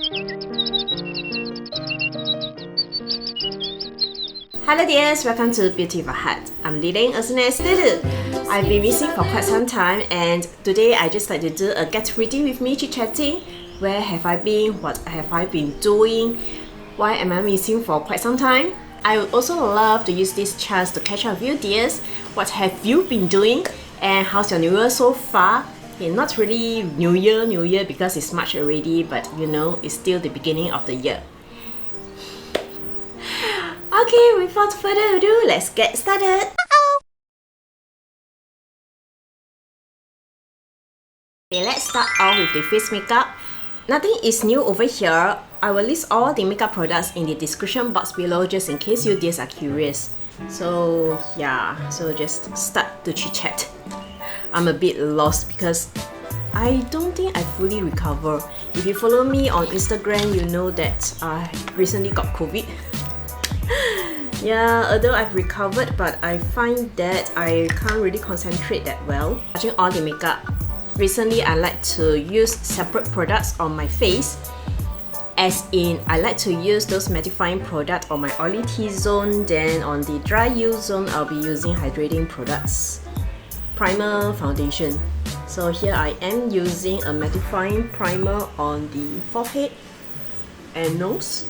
Hello dears, welcome to Beauty of a Heart. I'm leading as Filt'r. I've been missing for quite some time, and today I just like to do a get ready with me chit-chatting. Where have I been? What have I been doing? Why am I missing for quite some time? I would also love to use this chance to catch up with you dears. What have you been doing? And how's your new year so far? Okay, not really new year because it's March already, but you know, it's still the beginning of the year. Okay, without further ado, let's get started. Okay, let's start off with the face makeup. Nothing is new over here. I will list all the makeup products in the description box below just in case you dears are curious. So yeah, so just start to chit chat. I'm a bit lost because I don't think I fully recover. If you follow me on Instagram, you know that I recently got COVID. Yeah, although I've recovered, but I find that I can't really concentrate that well. Watching all the makeup. Recently, I like to use separate products on my face. As in, I like to use those mattifying products on my oily T-zone. Then on the dry U-zone, I'll be using hydrating products. Primer, foundation. So here I am using a mattifying primer on the forehead and nose.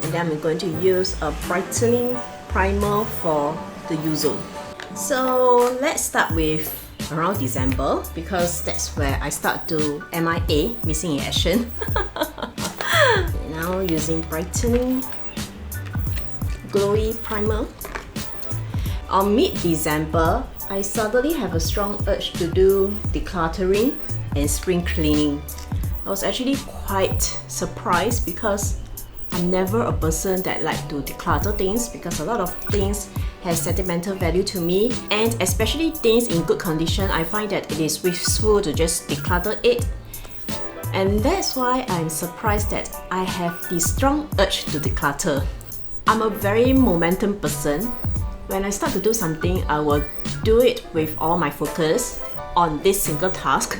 And then I'm going to use a brightening primer for the U-zone. So let's start with around December because that's where I start to MIA, missing in action. Now using brightening glowy primer. On mid-December, I suddenly have a strong urge to do decluttering and spring cleaning. I was actually quite surprised because I'm never a person that like to declutter things because a lot of things have sentimental value to me, and especially things in good condition, I find that it is blissful to just declutter it. And that's why I'm surprised that I have this strong urge to declutter. I'm a very momentum person. When I start to do something, I will do it with all my focus on this single task.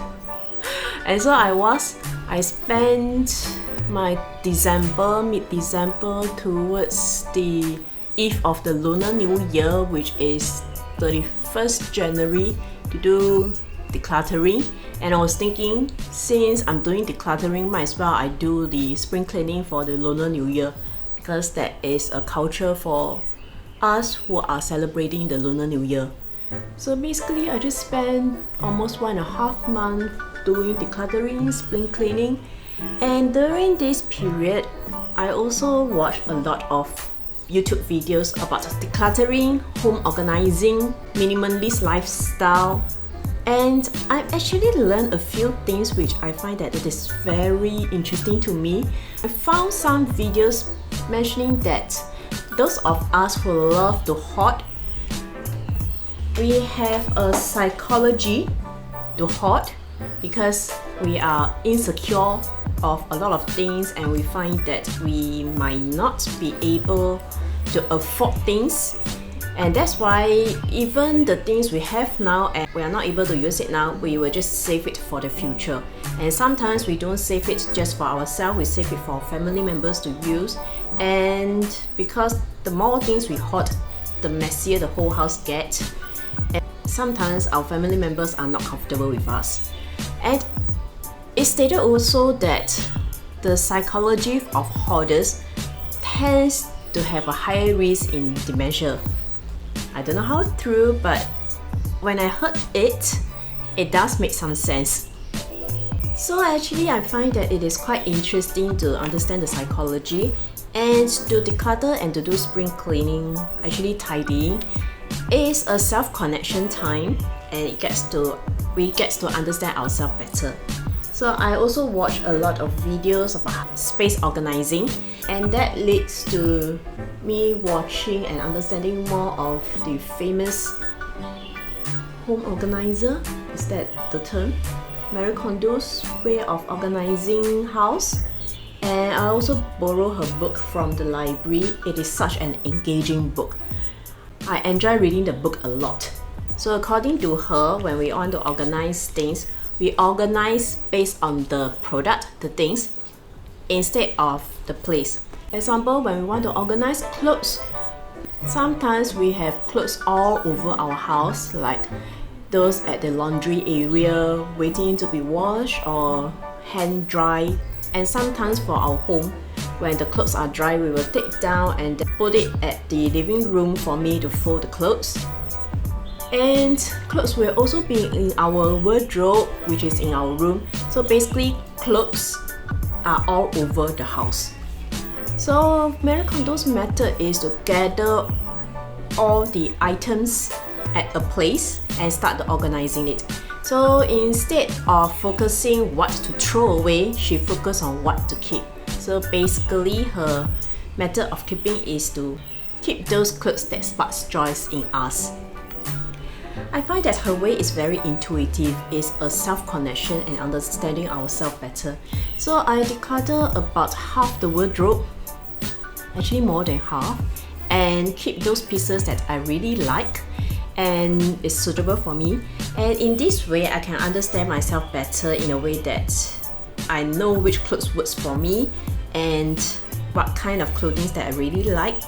And so I spent my mid-December towards the eve of the Lunar New Year, which is 31st January, to do decluttering. And I was thinking, since I'm doing decluttering, might as well I do the spring cleaning for the Lunar New Year because that is a culture for us who are celebrating the Lunar New Year. So basically, I just spent almost 1.5 months doing decluttering, spring cleaning. And during this period, I also watched a lot of YouTube videos about decluttering, home organizing, minimalist lifestyle, and I've actually learned a few things which I find that it is very interesting to me. I found some videos mentioning that those of us who love to hoard, we have a psychology to hoard because we are insecure of a lot of things and we find that we might not be able to afford things, and that's why even the things we have now and we are not able to use it now, we will just save it for the future. And sometimes we don't save it just for ourselves, we save it for family members to use. And because the more things we hoard, the messier the whole house gets, and sometimes our family members are not comfortable with us. And it stated also that the psychology of hoarders tends to have a higher risk in dementia. I don't know how true, but when I heard it, it does make some sense. So actually, I find that it is quite interesting to understand the psychology, and to declutter and to do spring cleaning, actually tidying, is a self-connection time, and we get to understand ourselves better. So I also watch a lot of videos about space organizing, and that leads to me watching and understanding more of the famous home organizer. Is that the term? Marie Kondo's way of organizing house. And I also borrow her book from the library. It is such an engaging book. I enjoy reading the book a lot. So according to her, when we want to organize things, we organize based on the product, the things, instead of the place. Example, when we want to organize clothes, sometimes we have clothes all over our house, like those at the laundry area waiting to be washed or hand dry. And sometimes for our home, when the clothes are dry, we will take down and put it at the living room for me to fold the clothes. And clothes will also be in our wardrobe, which is in our room. So basically, clothes are all over the house. So Marie Kondo's method is to gather all the items at a place and start organizing it. So instead of focusing what to throw away, she focuses on what to keep. So basically, her method of keeping is to keep those clothes that sparks joy in us. I find that her way is very intuitive. It's a self-connection and understanding ourselves better. So I declutter about half the wardrobe, actually more than half, and keep those pieces that I really like and is suitable for me. And in this way, I can understand myself better in a way that I know which clothes works for me and what kind of clothing that I really like,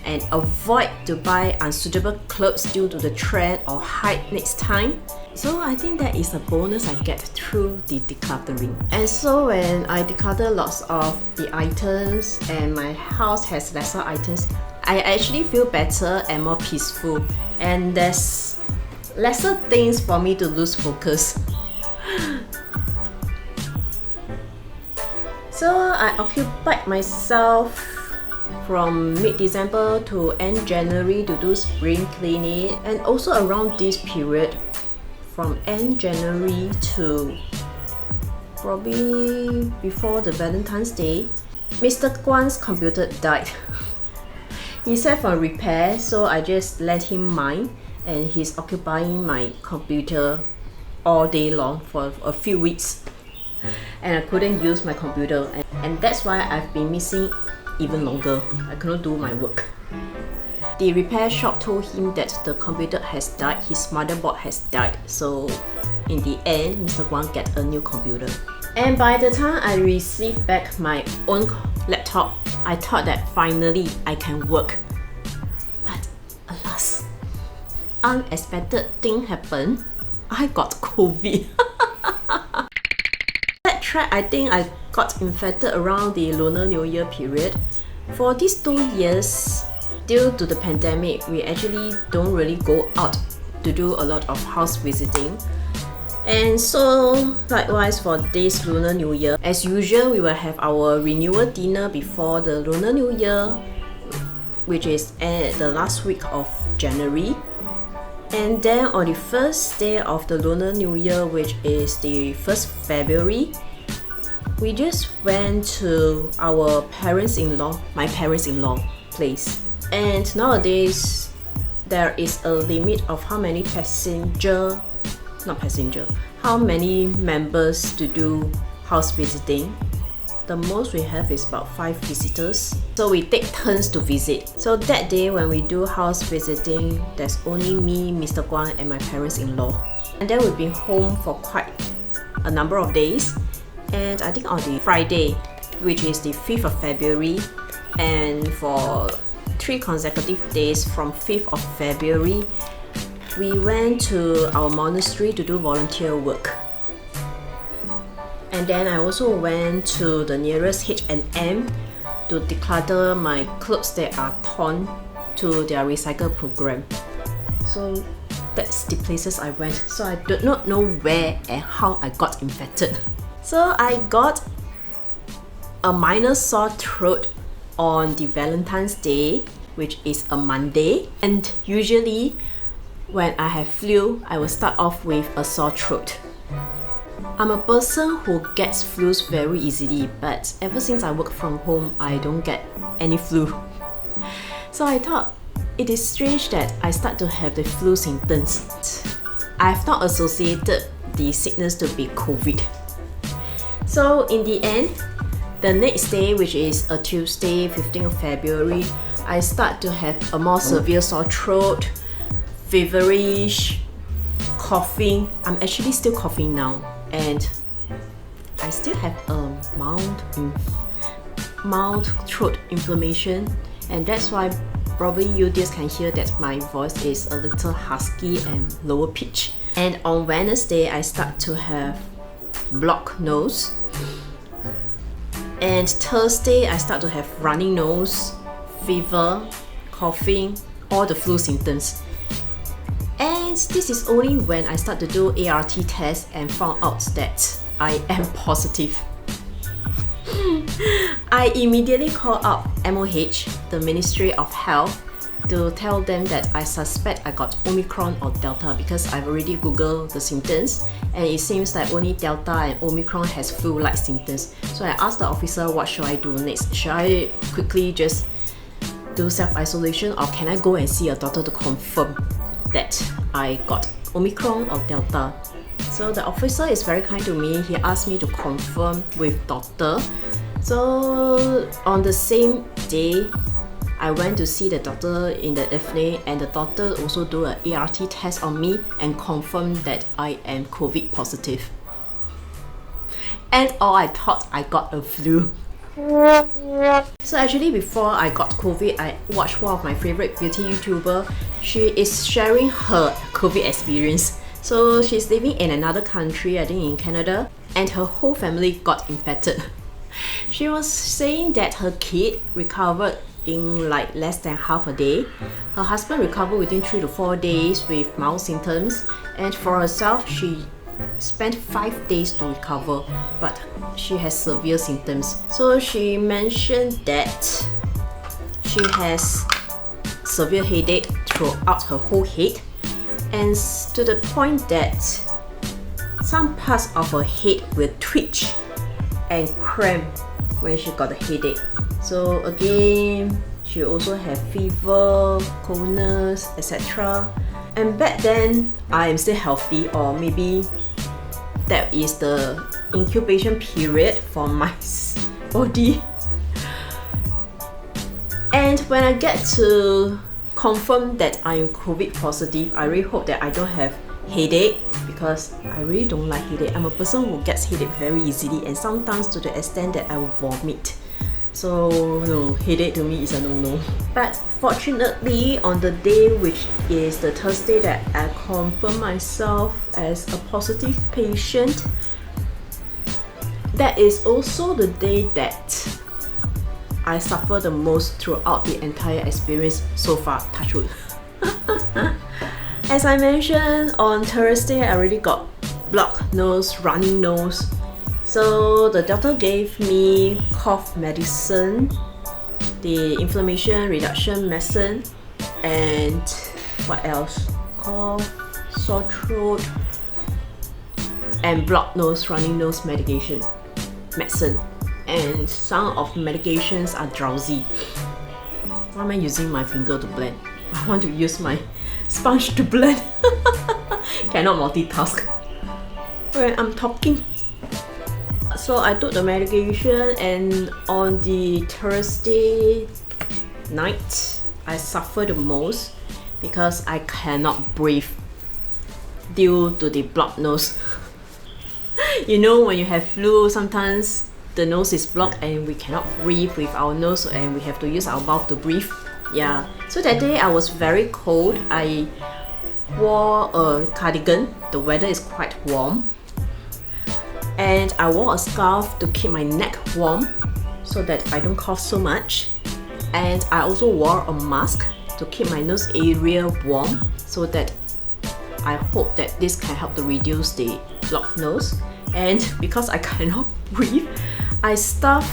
and avoid to buy unsuitable clothes due to the trend or hype next time. So I think that is a bonus I get through the decluttering. And so when I declutter lots of the items and my house has lesser items, I actually feel better and more peaceful, and there's lesser things for me to lose focus. So I occupied myself from mid-December to end January to do spring cleaning, and also around this period from end January to probably before the Valentine's Day, Mr. Kwan's computer died. He said for repair, so I just let him mine, and he's occupying my computer all day long for a few weeks, and I couldn't use my computer, and that's why I've been missing even longer. I cannot do my work. The repair shop told him that the computer has died, his motherboard has died, so in the end, Mr. Kwan get a new computer. And by the time I received back my own laptop, I thought that finally I can work. But alas, unexpected thing happened. I got COVID. That track, I think I got infected around the Lunar New Year period. For these 2 years, due to the pandemic, we actually don't really go out to do a lot of house visiting. And so likewise for this Lunar New Year, as usual, we will have our renewal dinner before the Lunar New Year, which is at the last week of January. And then on the first day of the Lunar New Year, which is the 1st February, we just went to our my parents-in-law place. And nowadays, there is a limit of how many how many members to do house visiting. The most we have is about 5 visitors. So we take turns to visit. So that day when we do house visiting, there's only me, Mr. Kwan, and my parents-in-law. And then we'll be home for quite a number of days. And I think on the Friday, which is the 5th of February, and for 3 consecutive days from 5th of February, we went to our monastery to do volunteer work. And then I also went to the nearest H&M to declutter my clothes that are torn to their recycle program. So that's the places I went. So I do not know where and how I got infected. So I got a minor sore throat on the Valentine's Day, which is a Monday. And usually when I have flu, I will start off with a sore throat. I'm a person who gets flus very easily, but ever since I work from home, I don't get any flu. So I thought it is strange that I start to have the flu symptoms. I've not associated the sickness to be COVID. So in the end, the next day, which is a Tuesday, 15th of February, I start to have a more severe sore throat, feverish, coughing. I'm actually still coughing now. and I still have a mild throat inflammation, and that's why probably you just can hear that my voice is a little husky and lower pitch. And on Wednesday, I start to have blocked nose, and Thursday I start to have running nose, fever, coughing, all the flu symptoms. And this is only when I start to do ART test and found out that I am positive. I immediately called up MOH, the Ministry of Health, to tell them that I suspect I got Omicron or Delta, because I've already googled the symptoms and it seems like only Delta and Omicron has flu-like symptoms. So I asked the officer, what should I do next? Should I quickly just do self-isolation, or can I go and see a doctor to confirm that I got Omicron or Delta? So the officer is very kind to me. He asked me to confirm with doctor. So on the same day, I went to see the doctor in the evening, and the doctor also do an ART test on me and confirmed that I am COVID positive. And all I thought I got a flu. So actually before I got COVID, I watched one of my favorite beauty YouTuber. She is sharing her COVID experience. So she's living in another country, I think in Canada, and her whole family got infected. She was saying that her kid recovered in like less than half a day. Her husband recovered within 3 to 4 days with mild symptoms, and for herself she spent 5 days to recover, but she has severe symptoms. So she mentioned that she has severe headache throughout her whole head, and to the point that some parts of her head will twitch and cramp when she got a headache. So again, she also had fever, coldness, etc. And back then, I am still healthy, or maybe that is the incubation period for my body. And when I get to confirm that I am COVID positive, I really hope that I don't have headache, because I really don't like headache. I'm a person who gets headache very easily, and sometimes to the extent that I will vomit. So no, headache to me is a no-no. But fortunately, on the day which is the Thursday that I confirm myself as a positive patient, that is also the day that I suffer the most throughout the entire experience so far, touch wood. As I mentioned, on Thursday I already got blocked nose, running nose. So the doctor gave me cough medicine, the inflammation reduction medicine, and what else? Cough, sore throat, and blocked nose, running nose medicine. And some of medications are drowsy. Why am I using my finger to blend? I want to use my sponge to blend. Cannot multitask when I'm talking. So I took the medication, and on the Thursday night, I suffered the most because I cannot breathe due to the blocked nose. You know, when you have flu, sometimes the nose is blocked and we cannot breathe with our nose, and we have to use our mouth to breathe. Yeah, so that day I was very cold. I wore a cardigan. The weather is quite warm, and I wore a scarf to keep my neck warm so that I don't cough so much. And I also wore a mask to keep my nose area warm, so that I hope that this can help to reduce the blocked nose. And because I cannot breathe, I stuff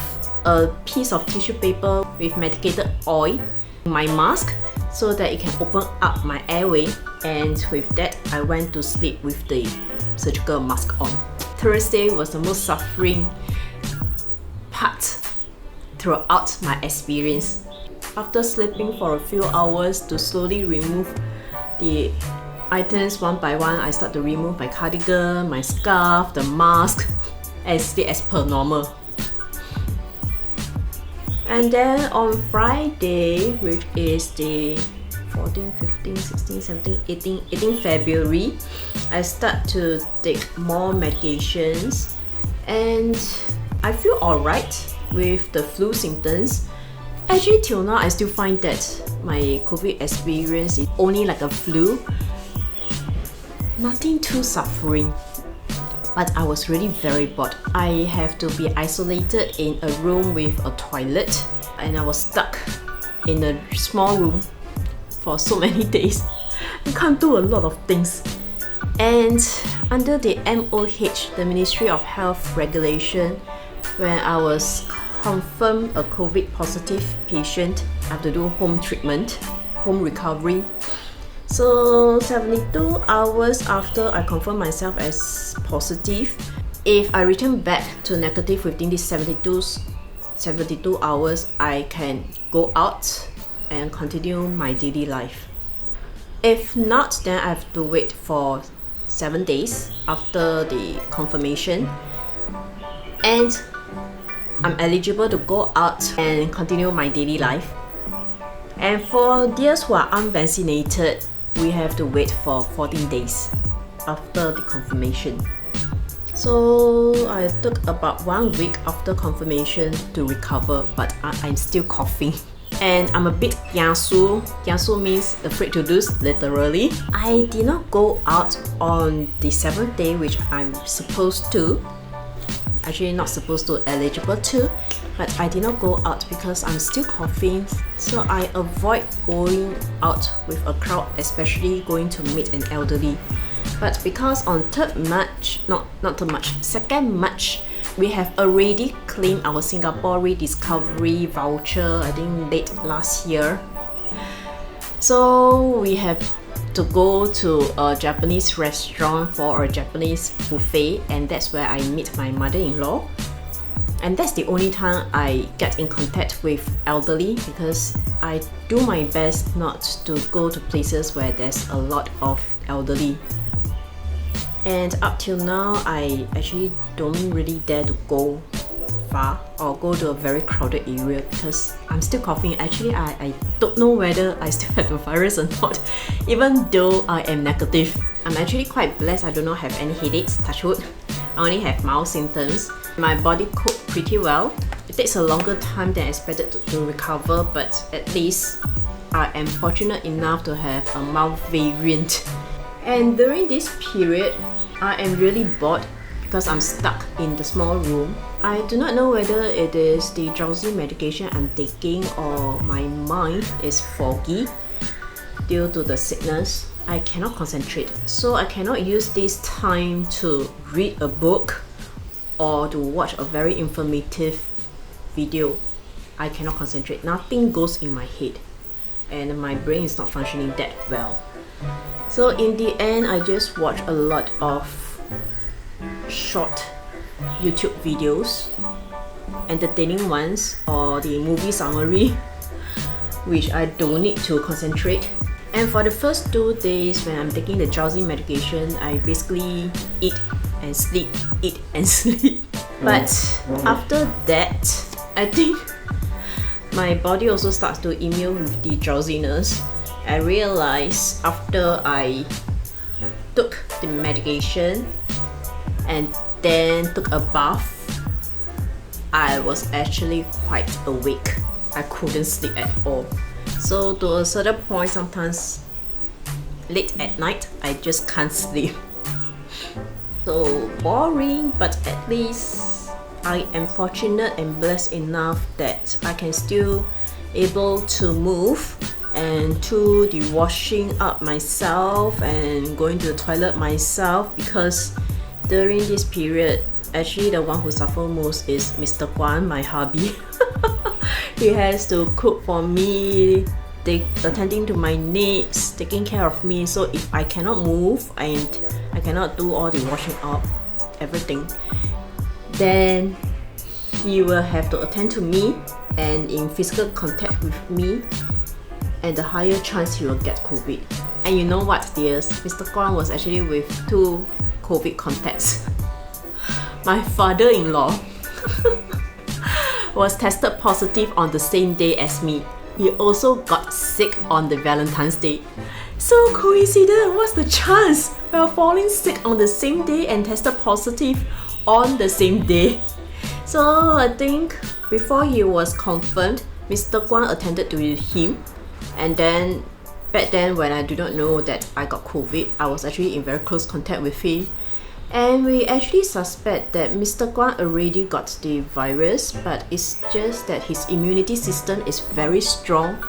a piece of tissue paper with medicated oil in my mask so that it can open up my airway, and with that I went to sleep with the surgical mask on. Thursday was the most suffering part throughout my experience. After sleeping for a few hours to slowly remove the items one by one, I start to remove my cardigan, my scarf, the mask, and sleep as per normal. And then on Friday, which is the 14, 15, 16, 17, 18 February, I start to take more medications and I feel alright with the flu symptoms. Actually, till now, I still find that my COVID experience is only like a flu. Nothing too suffering. But I was really very bored. I have to be isolated in a room with a toilet, and I was stuck in a small room for so many days. I can't do a lot of things. And under the MOH, the Ministry of Health regulation, when I was confirmed a COVID positive patient, I have to do home treatment, home recovery. So 72 hours after I confirm myself as positive, if I return back to negative within these 72 hours, I can go out and continue my daily life. If not, then I have to wait for 7 days after the confirmation, and I'm eligible to go out and continue my daily life. And for those who are unvaccinated, we have to wait for 14 days after the confirmation. So I took about 1 week after confirmation to recover, but I'm still coughing. And I'm a bit kiasu. Kiasu means afraid to lose, literally. I did not go out on the 7th day, which I'm supposed to. Actually not supposed to, eligible to, but I did not go out because I'm still coughing, so I avoid going out with a crowd, especially going to meet an elderly. But because on 2nd March, not 2nd March, we have already claimed our Singapore rediscovery voucher, I think late last year. So we have to go to a Japanese restaurant for a Japanese buffet, and that's where I meet my mother-in-law. And that's the only time I get in contact with elderly, because I do my best not to go to places where there's a lot of elderly. And up till now, I actually don't really dare to go far or go to a very crowded area because I'm still coughing. Actually, I don't know whether I still have the virus or not, even though I am negative. I'm actually quite blessed. I do not have any headaches, touch wood. I only have mild symptoms. My body coped pretty well. It takes a longer time than expected to recover, but at least I am fortunate enough to have a mild variant. And during this period, I am really bored because I'm stuck in the small room. I do not know whether it is the drowsy medication I'm taking or my mind is foggy due to the sickness. I cannot concentrate, so I cannot use this time to read a book or to watch a very informative video. I cannot concentrate. Nothing goes in my head and my brain is not functioning that well. So in the end, I just watch a lot of short YouTube videos, entertaining ones, or the movie summary, which I don't need to concentrate. And for the first 2 days when I'm taking the drowsy medication, I basically eat and sleep, eat and sleep. But after that, I think my body also starts to immune with the drowsiness. I realized after I took the medication and then took a bath, I was actually quite awake. I couldn't sleep at all. So to a certain point, sometimes late at night, I just can't sleep. So boring, but at least I am fortunate and blessed enough that I can still able to move and do the washing up myself and going to the toilet myself, because during this period, actually the one who suffer most is Mr. Guan, my hubby. He has to cook for me, attending to my needs, taking care of me. So if I cannot move and I cannot do all the washing up, everything, then he will have to attend to me and in physical contact with me, and the higher chance he will get COVID. And you know what, dears? Mr. Guan was actually with 2 COVID contacts. My father-in-law was tested positive on the same day as me. He also got sick on the Valentine's Day. So coincident, what's the chance? we were falling sick on the same day and tested positive on the same day. So I think before he was confirmed, Mr. Guan attended to him, and then back then when I do not know that I got COVID, I was actually in very close contact with him, and we actually suspect that Mr. Guan already got the virus, but it's just that his immunity system is very strong.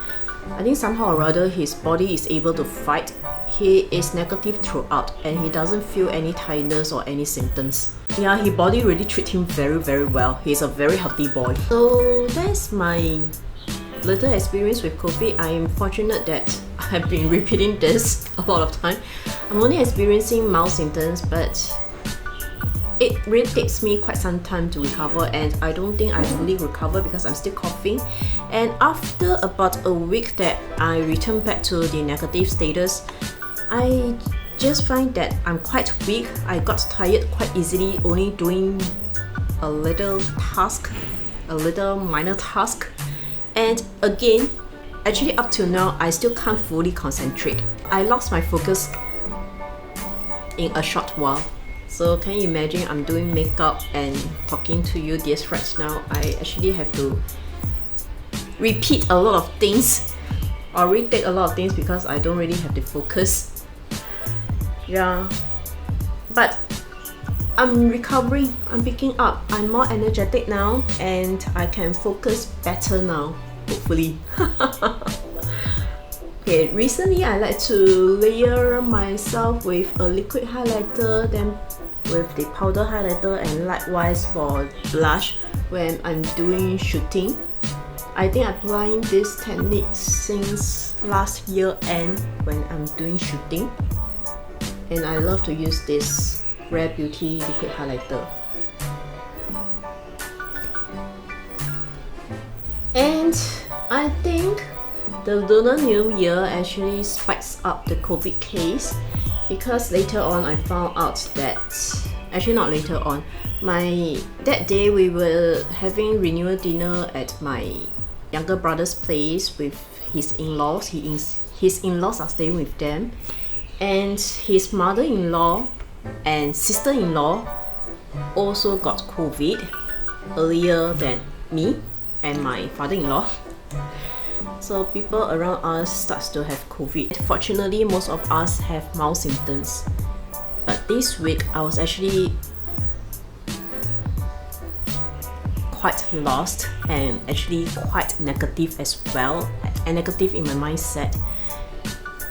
I think somehow or other his body is able to fight. He is negative throughout and he doesn't feel any tiredness or any symptoms. Yeah, his body really treats him very well. He's a very healthy boy. So that's my little experience with COVID. I am fortunate that I've been repeating this a lot of time. I'm only experiencing mild symptoms, but it really takes me quite some time to recover, and I don't think I fully recover because I'm still coughing. And after about a week that I returned back to the negative status, I just find that I'm quite weak. I got tired quite easily, only doing a little minor task. And again, actually up till now, I still can't fully concentrate. I lost my focus in a short while. So can you imagine I'm doing makeup and talking to you this right now? I actually have to repeat a lot of things or retake a lot of things because I don't really have the focus. Yeah, but I'm recovering, I'm picking up, I'm more energetic now and I can focus better now, hopefully. Okay, recently I like to layer myself with a liquid highlighter, then with the powder highlighter, and likewise for blush when I'm doing shooting. I think I'm applying this technique since last year end when I'm doing shooting, and I love to use this Rare Beauty liquid highlighter. And I think the Lunar New Year actually spikes up the COVID case, because later on I found out that, actually not later on, that day we were having renewal dinner at my younger brother's place with his in-laws. His in-laws are staying with them, and his mother-in-law and sister-in-law also got COVID earlier than me and my father-in-law. So people around us starts to have COVID. Fortunately, most of us have mild symptoms. But this week, I was actually quite lost and actually quite negative as well, and negative in my mindset,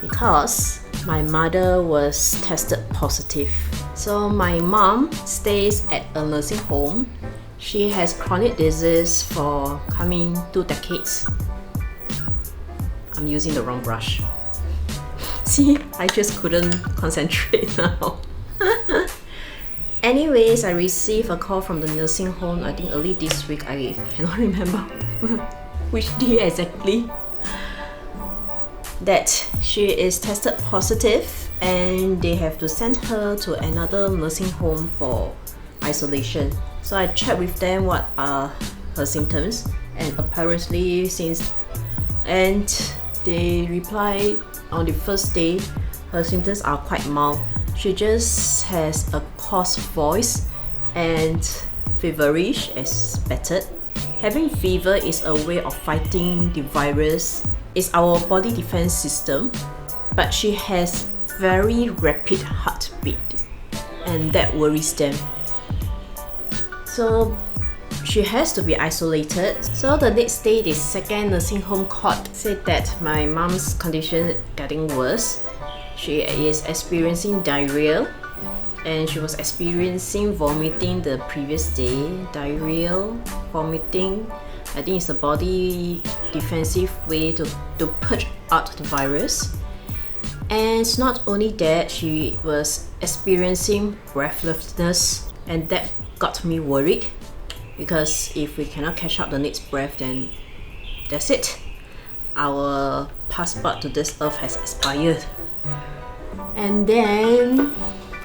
because my mother was tested positive. So my mom stays at a nursing home. She has chronic disease for coming 2 decades. I'm using the wrong brush. See, I just couldn't concentrate now. Anyways, I received a call from the nursing home, I think early this week. I cannot remember which day exactly, that she is tested positive and they have to send her to another nursing home for isolation. So I checked with them what are her symptoms, and apparently they replied on the first day her symptoms are quite mild. She just has a hoarse voice and feverish as expected. Having fever is a way of fighting the virus. It's our body defense system, but she has very rapid heartbeat, and that worries them. So she has to be isolated. So the next day, the second nursing home called, said that my mom's condition getting worse. She is experiencing diarrhea, and she was experiencing vomiting the previous day. Diarrhea, vomiting, I think it's a body defensive way to purge out the virus. And it's not only that, she was experiencing breathlessness, and that got me worried, because if we cannot catch up the next breath, then that's it. Our passport to this earth has expired. And then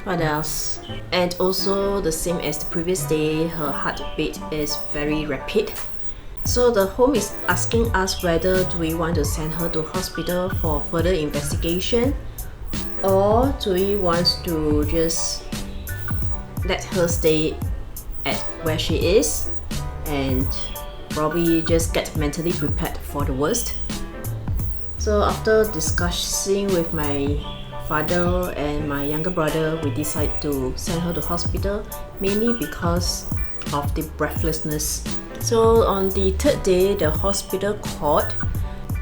what else? And also the same as the previous day, her heartbeat is very rapid. So the home is asking us whether do we want to send her to hospital for further investigation, or do we want to just let her stay at where she is and probably just get mentally prepared for the worst? So after discussing with my father and my younger brother, we decided to send her to hospital, mainly because of the breathlessness. So on the third day, the hospital called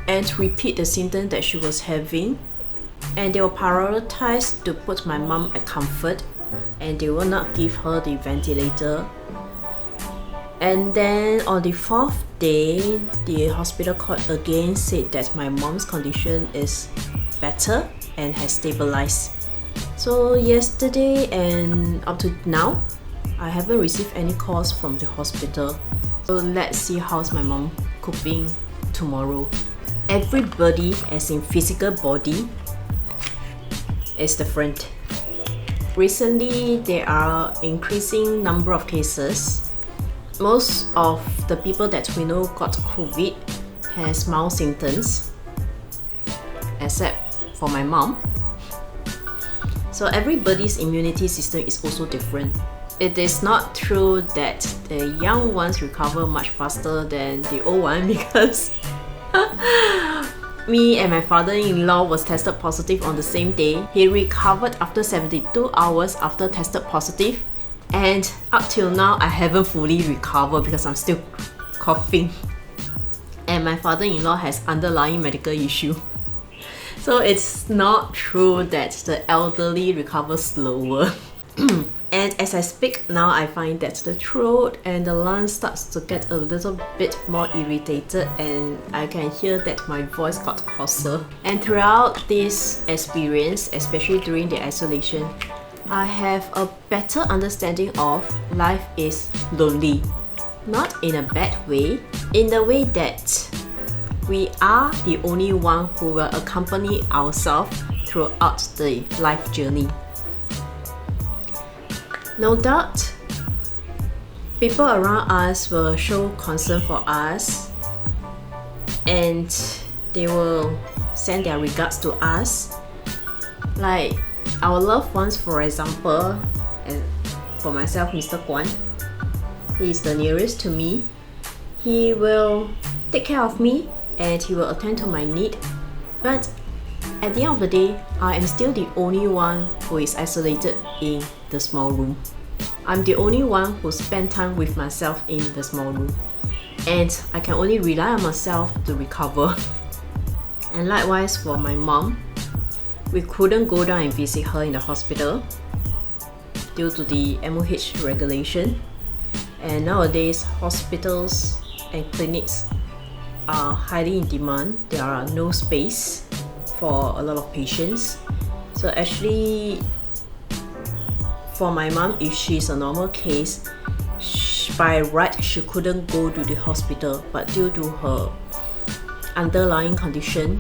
and repeat the symptoms that she was having, and they will prioritize to put my mom at comfort, and they will not give her the ventilator. And then on the fourth day, the hospital court again said that my mom's condition is better and has stabilized. So yesterday and up to now, I haven't received any calls from the hospital. So let's see how's my mom coping tomorrow. Everybody, as in physical body, is different. Recently, there are increasing number of cases. Most of the people that we know got COVID has mild symptoms, except for my mom. So everybody's immunity system is also different. It is not true that the young ones recover much faster than the old one, because me and my father-in-law was tested positive on the same day. He recovered after 72 hours after tested positive, and up till now I haven't fully recovered because I'm still coughing, and my father-in-law has underlying medical issue. So it's not true that the elderly recover slower. And as I speak now, I find that the throat and the lungs starts to get a little bit more irritated, and I can hear that my voice got hoarser. And throughout this experience, especially during the isolation, I have a better understanding of life is lonely. Not in a bad way, in the way that we are the only one who will accompany ourselves throughout the life journey. No doubt, people around us will show concern for us, and they will send their regards to us. Like our loved ones, for example, and for myself, Mr. Kwan, he is the nearest to me. He will take care of me and he will attend to my need. But at the end of the day, I am still the only one who is isolated in the small room. I'm the only one who spend time with myself in the small room, and I can only rely on myself to recover. And likewise for my mom, we couldn't go down and visit her in the hospital due to the MOH regulation, and nowadays hospitals and clinics are highly in demand. There are no space for a lot of patients. So actually, for my mom, if she's a normal case, by right she couldn't go to the hospital, but due to her underlying condition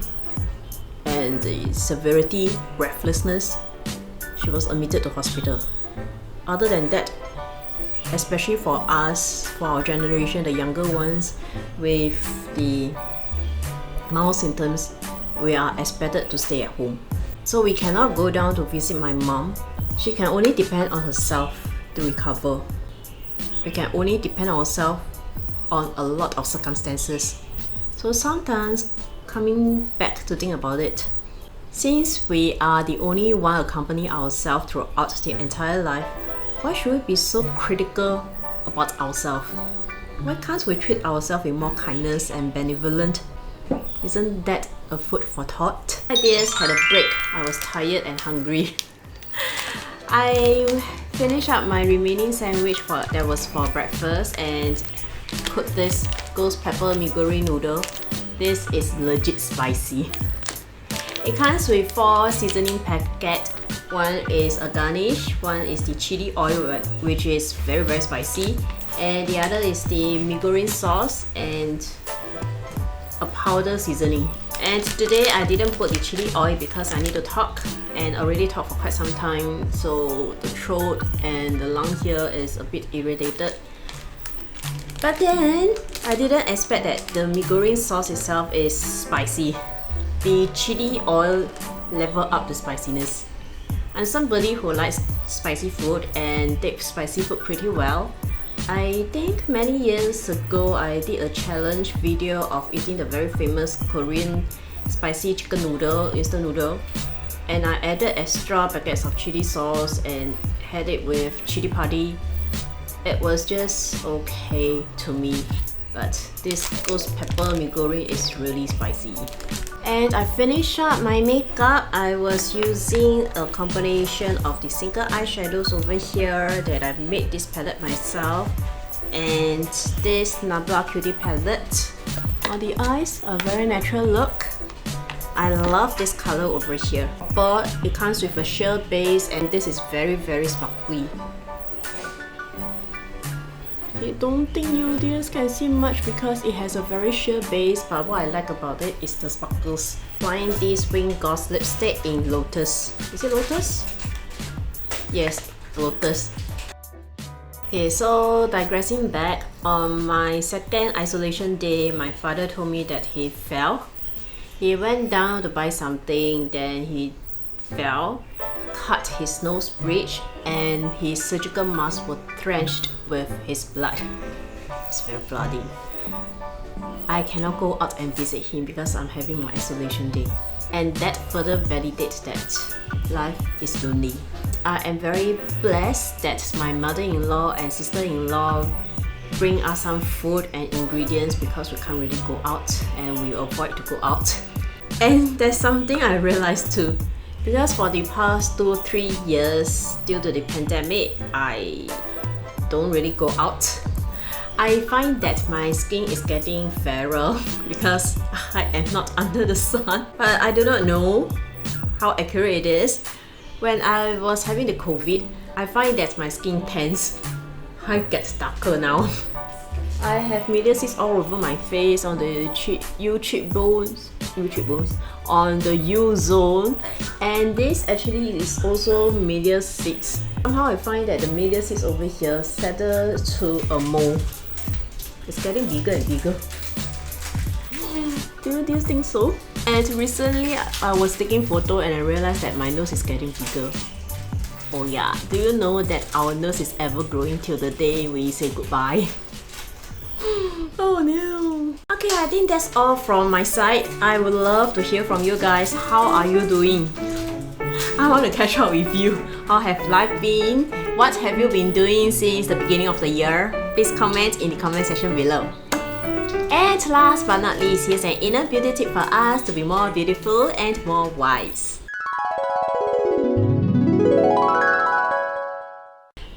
and the severity, breathlessness, she was admitted to hospital. Other than that, especially for us, for our generation, the younger ones with the mild symptoms, we are expected to stay at home. So we cannot go down to visit my mom. She can only depend on herself to recover. We can only depend on ourselves on a lot of circumstances. So sometimes, coming back to think about it, since we are the only one accompanying ourselves throughout the entire life, why should we be so critical about ourselves? Why can't we treat ourselves with more kindness and benevolent? Isn't that a food for thought? I just had a break. I was tired and hungry. I finished up my remaining sandwich that was for breakfast and cooked this ghost pepper mee goreng noodle. This is legit spicy. It comes with 4 seasoning packets. One is a garnish, one is the chili oil, which is very spicy, and the other is the mee goreng sauce and a powder seasoning. And today I didn't put the chili oil because I need to talk, and already talked for quite some time, so the throat and the lung here is a bit irritated. But then I didn't expect that the mee goreng sauce itself is spicy. The chili oil level up the spiciness. I'm somebody who likes spicy food and takes spicy food pretty well. I think many years ago I did a challenge video of eating the very famous Korean spicy chicken noodle, instant noodle, and I added extra packets of chili sauce and had it with chili padi. It was just okay to me, but this ghost pepper mee goreng is really spicy. And I finished up my makeup. I was using a combination of the single eyeshadows over here that I made this palette myself, and this Nabla Cutie palette. On the eyes, a very natural look. I love this color over here, but it comes with a sheer base and this is very sparkly. I don't think you dears can see much because it has a very sheer base, but what I like about it is the sparkles. Applying this Wing Gloss lipstick in Lotus. Is it Lotus? Yes, Lotus. Okay, so digressing back, on my second isolation day, my father told me that he fell. He went down to buy something, then he fell, cut his nose bridge, and his surgical mask was drenched with his blood. It's very bloody. I cannot go out and visit him because I'm having my isolation day. And that further validates that life is lonely. I am very blessed that my mother-in-law and sister-in-law bring us some food and ingredients because we can't really go out and we avoid to go out. And there's something I realized too. Because for the past 2-3 years, due to the pandemic, I don't really go out. I find that my skin is getting fairer because I am not under the sun. But I do not know how accurate it is. When I was having the COVID, I find that my skin tans. I get darker now. I have media cysts all over my face, on the cheekbones, on the U zone, and this actually is also media cysts. Somehow I find that the media cysts over here settle to a mole. It's getting bigger and bigger. Do you think so? And recently I was taking photo and I realized that my nose is getting bigger. Oh yeah, do you know that our nose is ever growing till the day we say goodbye? Oh no. Okay, I think that's all from my side. I would love to hear from you guys. How are you doing? I want to catch up with you. How have life been? What have you been doing since the beginning of the year? Please comment in the comment section below. And last but not least, here's an inner beauty tip for us to be more beautiful and more wise.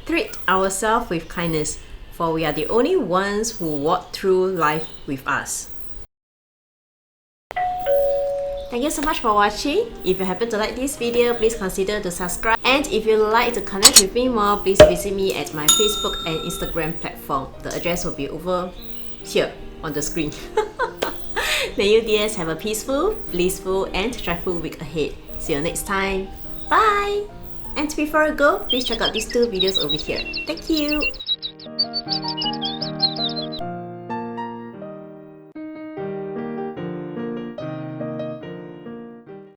Treat ourselves with kindness, for we are the only ones who walk through life with us. Thank you so much for watching. If you happen to like this video, please consider to subscribe. And if you'd like to connect with me more, please visit me at my Facebook and Instagram platform. The address will be over here on the screen. May you dears have a peaceful, blissful and joyful week ahead. See you next time. Bye! And before I go, please check out these 2 videos over here. Thank you!